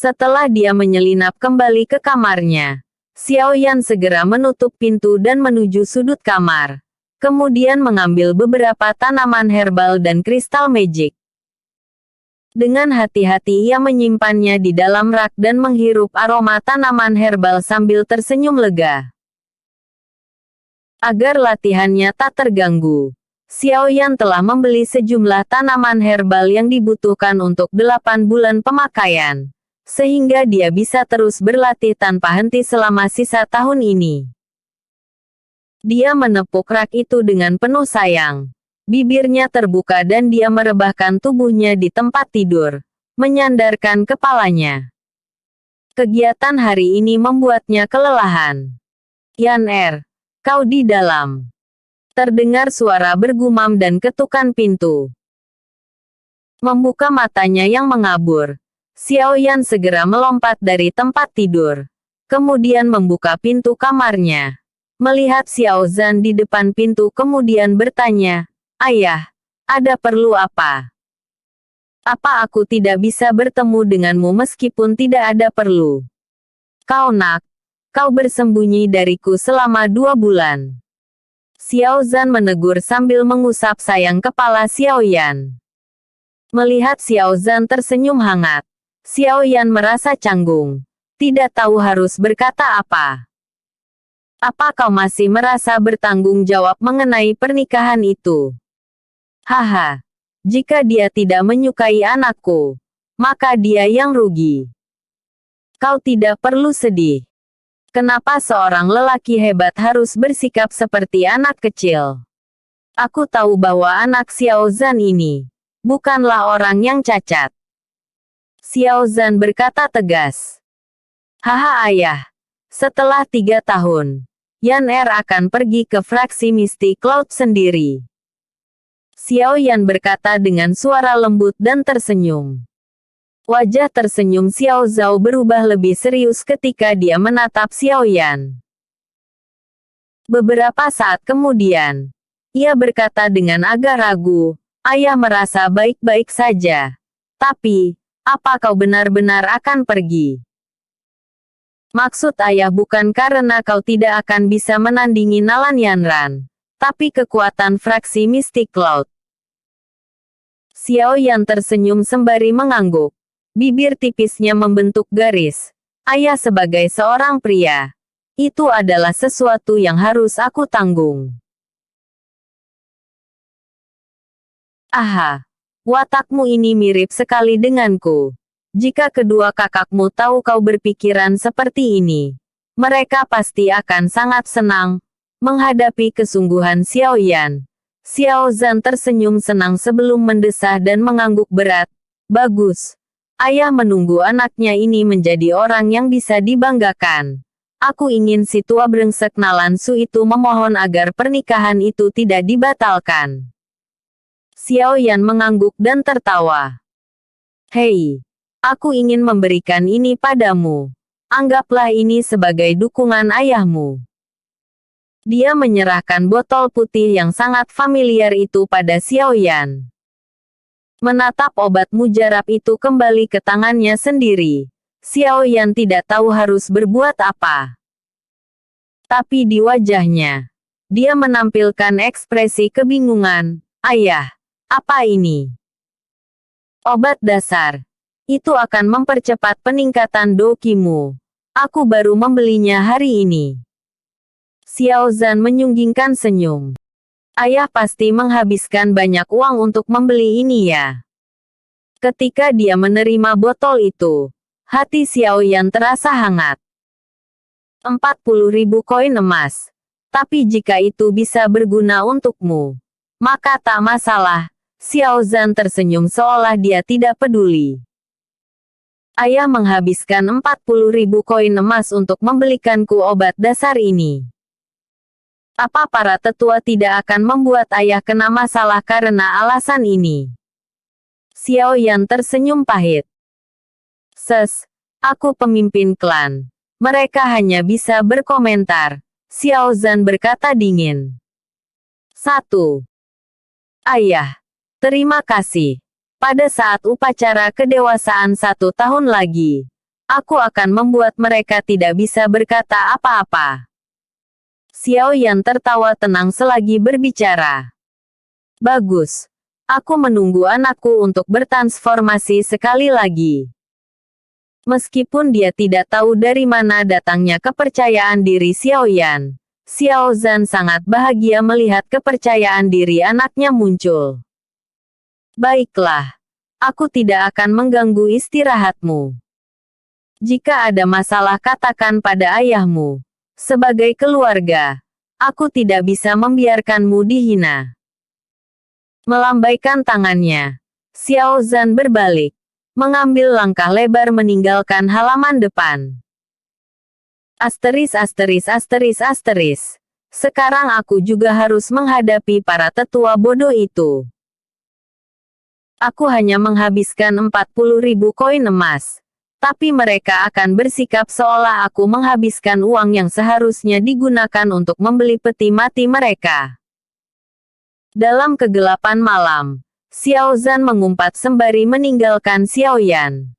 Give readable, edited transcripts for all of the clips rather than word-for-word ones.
Setelah dia menyelinap kembali ke kamarnya, Xiao Yan segera menutup pintu dan menuju sudut kamar. Kemudian mengambil beberapa tanaman herbal dan kristal magic. Dengan hati-hati ia menyimpannya di dalam rak dan menghirup aroma tanaman herbal sambil tersenyum lega. Agar latihannya tak terganggu, Xiao Yan telah membeli sejumlah tanaman herbal yang dibutuhkan untuk 8 bulan pemakaian, sehingga dia bisa terus berlatih tanpa henti selama sisa tahun ini. Dia menepuk rak itu dengan penuh sayang. Bibirnya terbuka dan dia merebahkan tubuhnya di tempat tidur, menyandarkan kepalanya. Kegiatan hari ini membuatnya kelelahan. Yan, kau di dalam. Terdengar suara bergumam dan ketukan pintu. Membuka matanya yang mengabur, Xiao Yan segera melompat dari tempat tidur. Kemudian membuka pintu kamarnya. Melihat Xiao Zhan di depan pintu kemudian bertanya, "Ayah, ada perlu apa? Apa aku tidak bisa bertemu denganmu meskipun tidak ada perlu? Kau bersembunyi dariku selama 2 bulan." Xiao Zhan menegur sambil mengusap sayang kepala Xiao Yan. Melihat Xiao Zhan tersenyum hangat, Xiao Yan merasa canggung. Tidak tahu harus berkata apa. "Apa kau masih merasa bertanggung jawab mengenai pernikahan itu? Haha, jika dia tidak menyukai anakku, maka dia yang rugi. Kau tidak perlu sedih. Kenapa seorang lelaki hebat harus bersikap seperti anak kecil? Aku tahu bahwa anak Xiao Zhan ini bukanlah orang yang cacat." Xiao Zhan berkata tegas. "Haha ayah, setelah 3 tahun, Yan akan pergi ke fraksi Misty Cloud sendiri." Xiao Yan berkata dengan suara lembut dan tersenyum. Wajah tersenyum Xiao Zhao berubah lebih serius ketika dia menatap Xiao Yan. Beberapa saat kemudian, ia berkata dengan agak ragu, "Ayah merasa baik-baik saja. Tapi, apa kau benar-benar akan pergi? Maksud ayah bukan karena kau tidak akan bisa menandingi Nalan Yanran, tapi kekuatan fraksi Mystic Cloud." Xiao Yan tersenyum sembari mengangguk. Bibir tipisnya membentuk garis. "Ayah sebagai seorang pria, itu adalah sesuatu yang harus aku tanggung." "Aha, watakmu ini mirip sekali denganku. Jika kedua kakakmu tahu kau berpikiran seperti ini, mereka pasti akan sangat senang." Menghadapi kesungguhan Xiao Yan, Xiao Zhan tersenyum senang sebelum mendesah dan mengangguk berat. "Bagus. Ayah menunggu anaknya ini menjadi orang yang bisa dibanggakan. Aku ingin si tua brengsek Nalan Su itu memohon agar pernikahan itu tidak dibatalkan." Xiao Yan mengangguk dan tertawa. "Hei, aku ingin memberikan ini padamu. Anggaplah ini sebagai dukungan ayahmu." Dia menyerahkan botol putih yang sangat familiar itu pada Xiao Yan. Menatap obat mujarab itu kembali ke tangannya sendiri, Xiao Yan tidak tahu harus berbuat apa. Tapi di wajahnya, dia menampilkan ekspresi kebingungan. "Ayah, apa ini?" "Obat dasar. Itu akan mempercepat peningkatan dokimu. Aku baru membelinya hari ini." Xiao Zhan menyunggingkan senyum. "Ayah pasti menghabiskan banyak uang untuk membeli ini ya?" Ketika dia menerima botol itu, hati Xiao Yan terasa hangat. 40.000 koin emas. Tapi jika itu bisa berguna untukmu, maka tak masalah. Xiao Zhan tersenyum seolah dia tidak peduli. "Ayah menghabiskan 40.000 koin emas untuk membelikanku obat dasar ini. Apa para tetua tidak akan membuat ayah kena masalah karena alasan ini?" Xiao Yan tersenyum pahit. Aku pemimpin klan. Mereka hanya bisa berkomentar." Xiao Zhan berkata dingin. 1. "Ayah, terima kasih. Pada saat upacara kedewasaan 1 tahun lagi, Aku akan membuat mereka tidak bisa berkata apa-apa. Xiao Yan tertawa tenang selagi berbicara. Bagus. Aku menunggu anakku untuk bertransformasi sekali lagi. Meskipun dia tidak tahu dari mana datangnya kepercayaan diri Xiao Yan, Xiao Zhan sangat bahagia melihat kepercayaan diri anaknya muncul. Baiklah. Aku tidak akan mengganggu istirahatmu. Jika ada masalah katakan pada ayahmu. Sebagai keluarga, aku tidak bisa membiarkanmu dihina. Melambaikan tangannya, Xiao Zhan berbalik, mengambil langkah lebar meninggalkan halaman depan. Asteris asteris asteris asteris. Sekarang aku juga harus menghadapi para tetua bodoh itu. Aku hanya menghabiskan 40.000 koin emas. Tapi mereka akan bersikap seolah aku menghabiskan uang yang seharusnya digunakan untuk membeli peti mati mereka. Dalam kegelapan malam, Xiao Zhan mengumpat sembari meninggalkan Xiao Yan.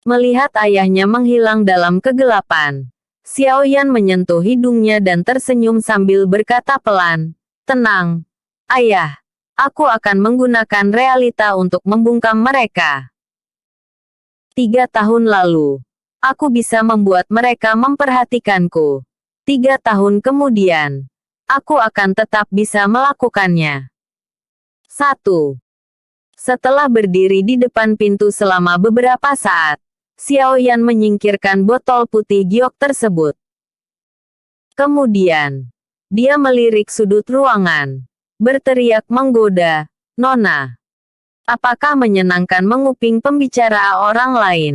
Melihat ayahnya menghilang dalam kegelapan, Xiao Yan menyentuh hidungnya dan tersenyum sambil berkata pelan, "Tenang, ayah. Aku akan menggunakan realita untuk membungkam mereka." 3 tahun lalu, aku bisa membuat mereka memperhatikanku. 3 tahun kemudian, aku akan tetap bisa melakukannya. 1. Setelah berdiri di depan pintu selama beberapa saat, Xiao Yan menyingkirkan botol putih giok tersebut. Kemudian, dia melirik sudut ruangan, berteriak menggoda, "Nona. Apakah menyenangkan menguping pembicaraan orang lain?"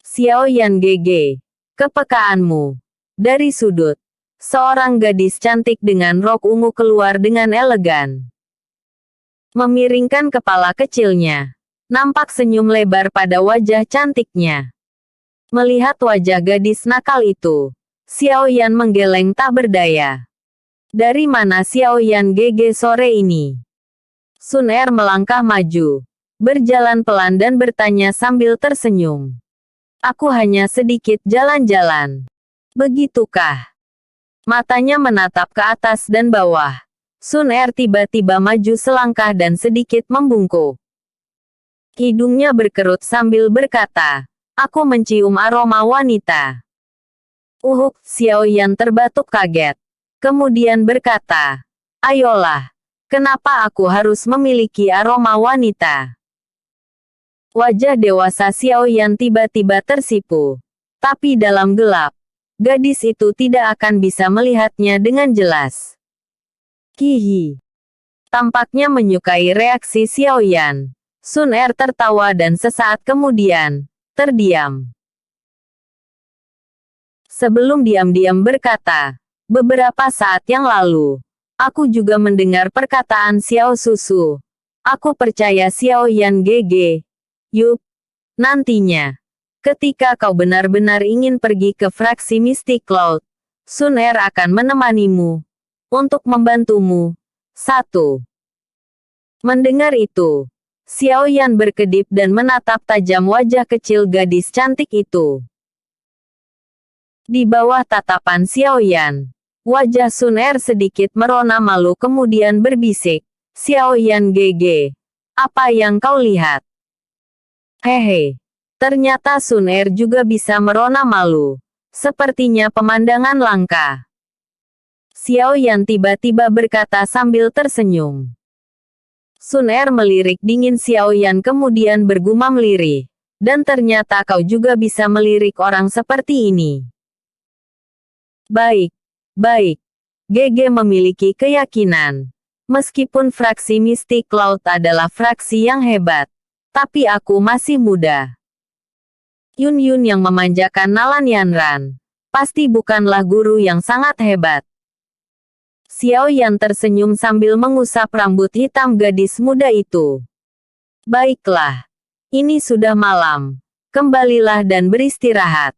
Xiao Yan GG. Kepekaanmu. Dari sudut, seorang gadis cantik dengan rok ungu keluar dengan elegan. Memiringkan kepala kecilnya. Nampak senyum lebar pada wajah cantiknya. Melihat wajah gadis nakal itu, Xiao Yan menggeleng tak berdaya. Dari mana Xiao Yan GG sore ini? Sun Er melangkah maju, berjalan pelan dan bertanya sambil tersenyum. "Aku hanya sedikit jalan-jalan." "Begitukah?" Matanya menatap ke atas dan bawah. Sun Er tiba-tiba maju selangkah dan sedikit membungkuk. Hidungnya berkerut sambil berkata, "Aku mencium aroma wanita." Xiao Yan terbatuk kaget. Kemudian berkata, "Ayolah. Kenapa aku harus memiliki aroma wanita?" Wajah dewasa Xiao Yan tiba-tiba tersipu. Tapi dalam gelap, gadis itu tidak akan bisa melihatnya dengan jelas. Hihi. Tampaknya menyukai reaksi Xiao Yan. Sun Er tertawa dan sesaat kemudian, terdiam. Sebelum diam-diam berkata, "Beberapa saat yang lalu, aku juga mendengar perkataan Xiao Susu. Aku percaya Xiao Yan GG. Yup. Nantinya, ketika kau benar-benar ingin pergi ke fraksi Mystic Cloud, Sun Er akan menemanimu. Untuk membantumu." 1. Mendengar itu, Xiao Yan berkedip dan menatap tajam wajah kecil gadis cantik itu. Di bawah tatapan Xiao Yan, wajah Sun Er sedikit merona malu kemudian berbisik, "Xiao Yan GG. Apa yang kau lihat?" Hehe. Ternyata Sun Er juga bisa merona malu. Sepertinya pemandangan langka. Xiao Yan tiba-tiba berkata sambil tersenyum. Sun Er melirik dingin Xiao Yan kemudian bergumam lirih. "Dan ternyata kau juga bisa melirik orang seperti ini." Baik. Baik. GG memiliki keyakinan. Meskipun fraksi Mystic Cloud adalah fraksi yang hebat, tapi aku masih muda. Yun Yun yang memanjakan Nalan Yanran, pasti bukanlah guru yang sangat hebat. Xiao Yan tersenyum sambil mengusap rambut hitam gadis muda itu. "Baiklah. Ini sudah malam. Kembalilah dan beristirahat."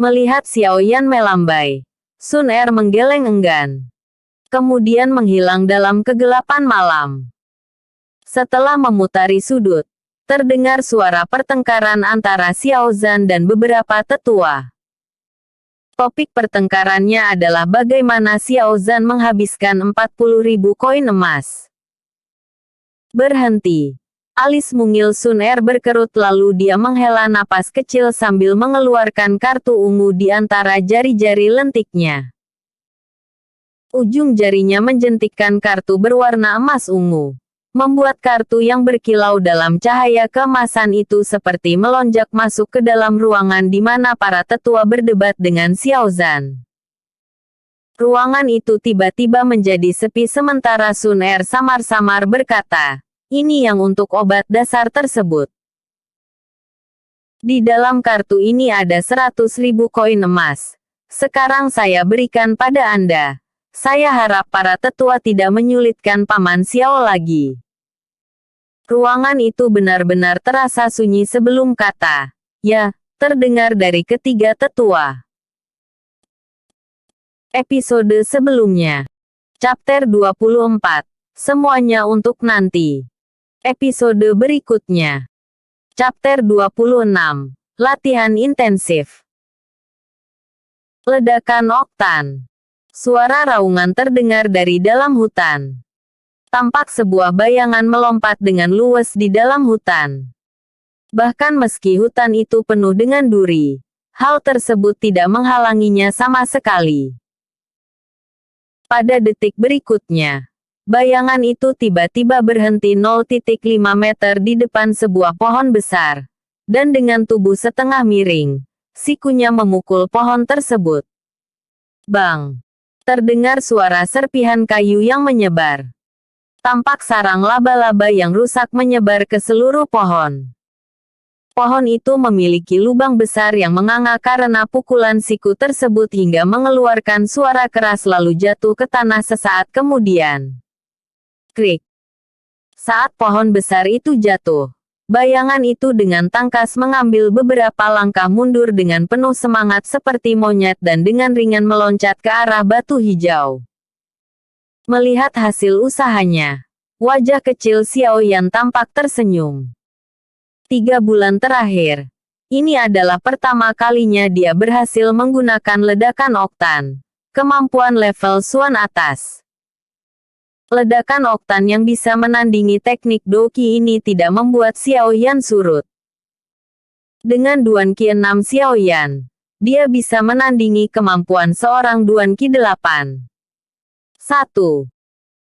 Melihat Xiao Yan melambai, Sun Er menggeleng enggan. Kemudian menghilang dalam kegelapan malam. Setelah memutari sudut, terdengar suara pertengkaran antara Xiao Zhan dan beberapa tetua. Topik pertengkarannya adalah bagaimana Xiao Zhan menghabiskan 40.000 koin emas. Berhenti. Alis mungil Sun Er berkerut lalu dia menghela napas kecil sambil mengeluarkan kartu ungu di antara jari-jari lentiknya. Ujung jarinya menjentikkan kartu berwarna emas ungu, membuat kartu yang berkilau dalam cahaya keemasan itu seperti melonjak masuk ke dalam ruangan di mana para tetua berdebat dengan Xiao Zhan. Ruangan itu tiba-tiba menjadi sepi sementara Sun Er samar-samar berkata, "Ini yang untuk obat dasar tersebut. Di dalam kartu ini ada 100.000 koin emas. Sekarang saya berikan pada Anda. Saya harap para tetua tidak menyulitkan Paman Xiao lagi." Ruangan itu benar-benar terasa sunyi sebelum kata, "Ya," terdengar dari ketiga tetua. Episode sebelumnya. Chapter 24. Semuanya untuk nanti. Episode berikutnya. Chapter 26. Latihan intensif. Ledakan oktan. Suara raungan terdengar dari dalam hutan. Tampak sebuah bayangan melompat dengan luwes di dalam hutan. Bahkan meski hutan itu penuh dengan duri, hal tersebut tidak menghalanginya sama sekali. Pada detik berikutnya, bayangan itu tiba-tiba berhenti 0,5 meter di depan sebuah pohon besar, dan dengan tubuh setengah miring, sikunya memukul pohon tersebut. Bang! Terdengar suara serpihan kayu yang menyebar. Tampak sarang laba-laba yang rusak menyebar ke seluruh pohon. Pohon itu memiliki lubang besar yang menganga karena pukulan siku tersebut hingga mengeluarkan suara keras lalu jatuh ke tanah sesaat kemudian. Krik! Saat pohon besar itu jatuh, bayangan itu dengan tangkas mengambil beberapa langkah mundur dengan penuh semangat seperti monyet dan dengan ringan meloncat ke arah batu hijau. Melihat hasil usahanya, wajah kecil Xiao Yan tampak tersenyum. 3 bulan terakhir, ini adalah pertama kalinya dia berhasil menggunakan ledakan oktan, kemampuan level Xuan atas. Ledakan oktan yang bisa menandingi teknik Doqi ini tidak membuat Xiao Yan surut. Dengan Duan Qi 6 Xiao Yan, dia bisa menandingi kemampuan seorang Duan Qi 8. 1.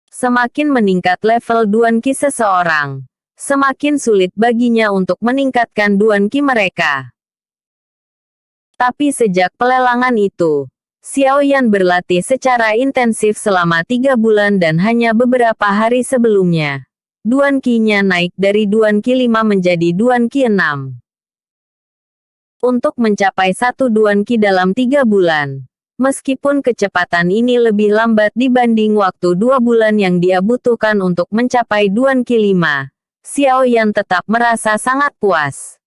Semakin meningkat level Duan Qi seseorang, semakin sulit baginya untuk meningkatkan Duan Qi mereka. Tapi sejak pelelangan itu, Xiao Yan berlatih secara intensif selama 3 bulan dan hanya beberapa hari sebelumnya, Duan Qi-nya naik dari Duan Qi 5 menjadi Duan Qi 6. Untuk mencapai 1 Duan Qi dalam 3 bulan, meskipun kecepatan ini lebih lambat dibanding waktu 2 bulan yang dia butuhkan untuk mencapai Duan Qi 5, Xiao Yan tetap merasa sangat puas.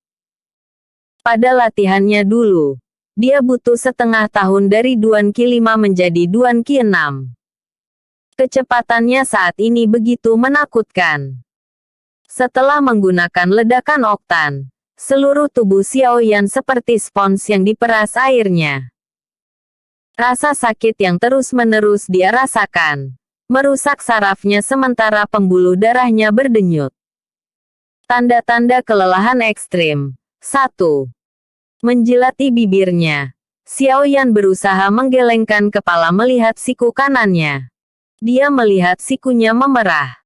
Pada latihannya dulu, dia butuh setengah tahun dari Duan Qi 5 menjadi Duan Qi 6. Kecepatannya saat ini begitu menakutkan. Setelah menggunakan ledakan oktan, seluruh tubuh Xiao Yan seperti spons yang diperas airnya. Rasa sakit yang terus-menerus dia rasakan, merusak sarafnya sementara pembuluh darahnya berdenyut. Tanda-tanda kelelahan ekstrim. 1. Menjilati bibirnya. Xiao Yan berusaha menggelengkan kepala melihat siku kanannya. Dia melihat sikunya memerah.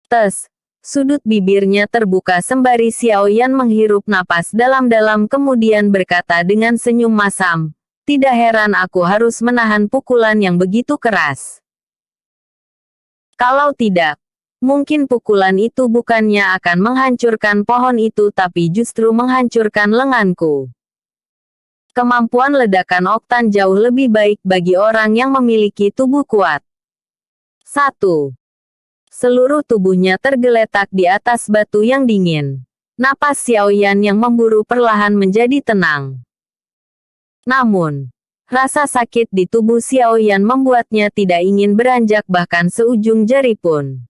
Tes. Sudut bibirnya terbuka sembari Xiao Yan menghirup napas dalam-dalam kemudian berkata dengan senyum masam, "Tidak heran aku harus menahan pukulan yang begitu keras. Kalau tidak, mungkin pukulan itu bukannya akan menghancurkan pohon itu tapi justru menghancurkan lenganku." Kemampuan ledakan oktan jauh lebih baik bagi orang yang memiliki tubuh kuat. 1. Seluruh tubuhnya tergeletak di atas batu yang dingin. Napas Xiao Yan yang memburu perlahan menjadi tenang. Namun, rasa sakit di tubuh Xiao Yan membuatnya tidak ingin beranjak bahkan seujung jari pun.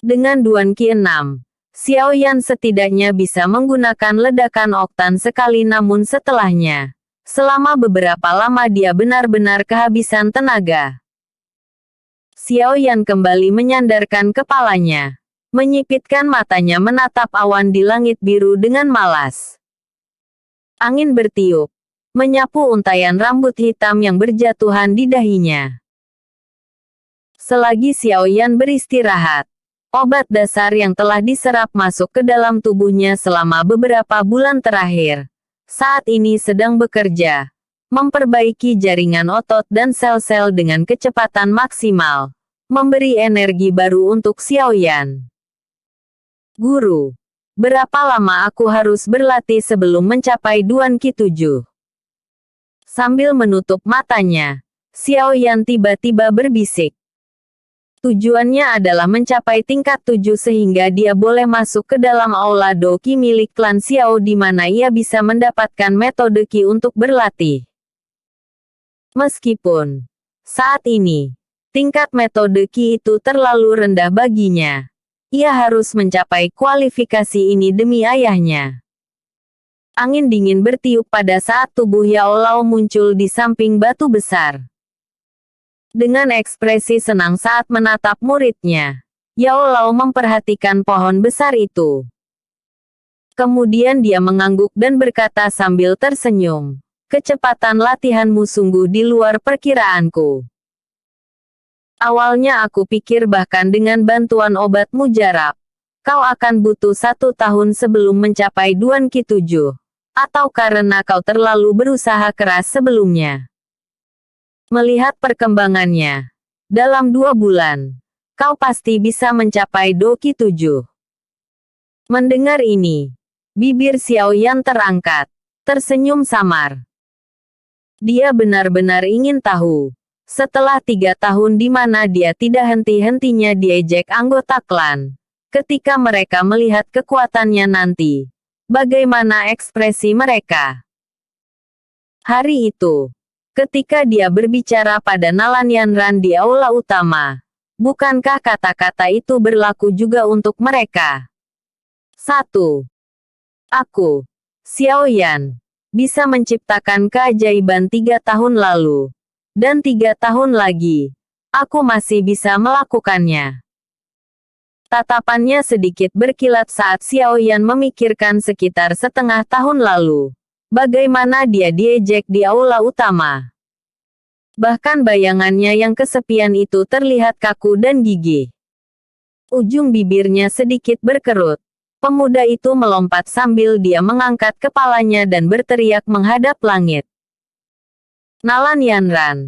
Dengan Duan Qi 6, Xiao Yan setidaknya bisa menggunakan ledakan oktan sekali, namun setelahnya, selama beberapa lama dia benar-benar kehabisan tenaga. Xiao Yan kembali menyandarkan kepalanya, menyipitkan matanya menatap awan di langit biru dengan malas. Angin bertiup, menyapu untayan rambut hitam yang berjatuhan di dahinya. Selagi Xiao Yan beristirahat, obat dasar yang telah diserap masuk ke dalam tubuhnya selama beberapa bulan terakhir, saat ini sedang bekerja, memperbaiki jaringan otot dan sel-sel dengan kecepatan maksimal, memberi energi baru untuk Xiao Yan. Guru, berapa lama aku harus berlatih sebelum mencapai Duan Qi 7? Sambil menutup matanya, Xiao Yan tiba-tiba berbisik. Tujuannya adalah mencapai tingkat 7 sehingga dia boleh masuk ke dalam aula Do Qi milik klan Xiao di mana ia bisa mendapatkan metode Qi untuk berlatih. Meskipun saat ini, tingkat metode Qi itu terlalu rendah baginya, ia harus mencapai kualifikasi ini demi ayahnya. Angin dingin bertiup pada saat tubuh Yao Lao muncul di samping batu besar. Dengan ekspresi senang saat menatap muridnya, Yao Lao memperhatikan pohon besar itu. Kemudian dia mengangguk dan berkata sambil tersenyum, "Kecepatan latihanmu sungguh di luar perkiraanku. Awalnya aku pikir bahkan dengan bantuan obat mujarab, kau akan butuh 1 tahun sebelum mencapai Duan Qi 7, atau karena kau terlalu berusaha keras sebelumnya. Melihat perkembangannya, dalam 2 bulan, kau pasti bisa mencapai Do Qi 7. Mendengar ini, bibir Xiao Yan terangkat, tersenyum samar. Dia benar-benar ingin tahu, setelah 3 tahun di mana dia tidak henti-hentinya diejek anggota klan, ketika mereka melihat kekuatannya nanti, bagaimana ekspresi mereka. Hari itu, ketika dia berbicara pada Nalan Yanran di aula utama, bukankah kata-kata itu berlaku juga untuk mereka? 1. Aku, Xiao Yan, bisa menciptakan keajaiban 3 tahun lalu, dan 3 tahun lagi, aku masih bisa melakukannya. Tatapannya sedikit berkilat saat Xiao Yan memikirkan sekitar setengah tahun lalu. Bagaimana dia diejek di aula utama. Bahkan bayangannya yang kesepian itu terlihat kaku dan gigih. Ujung bibirnya sedikit berkerut. Pemuda itu melompat sambil dia mengangkat kepalanya dan berteriak menghadap langit. Nalan Yanran,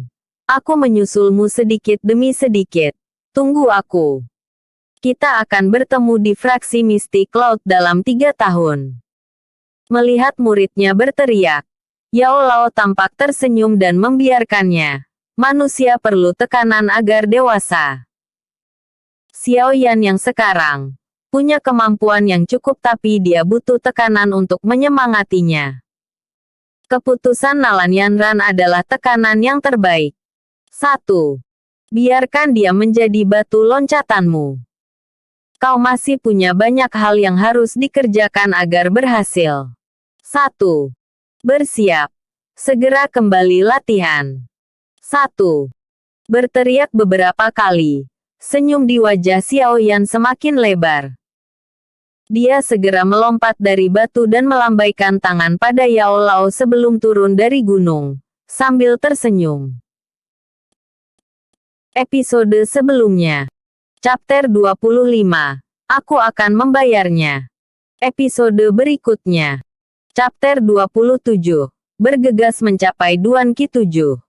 aku menyusulmu sedikit demi sedikit. Tunggu aku. Kita akan bertemu di fraksi Mystic Cloud dalam 3 tahun. Melihat muridnya berteriak, Yao Lao tampak tersenyum dan membiarkannya. Manusia perlu tekanan agar dewasa. Xiao Yan yang sekarang punya kemampuan yang cukup tapi dia butuh tekanan untuk menyemangatinya. Keputusan Nalan Yanran adalah tekanan yang terbaik. 1. Biarkan dia menjadi batu loncatanmu. Kau masih punya banyak hal yang harus dikerjakan agar berhasil. 1. Bersiap. Segera kembali latihan. 1. Berteriak beberapa kali. Senyum di wajah Xiao Yan semakin lebar. Dia segera melompat dari batu dan melambaikan tangan pada Yao Lao sebelum turun dari gunung, sambil tersenyum. Episode sebelumnya. Chapter 25. Aku akan membayarnya. Episode berikutnya. Chapter 27. Bergegas mencapai Duan Qi 7.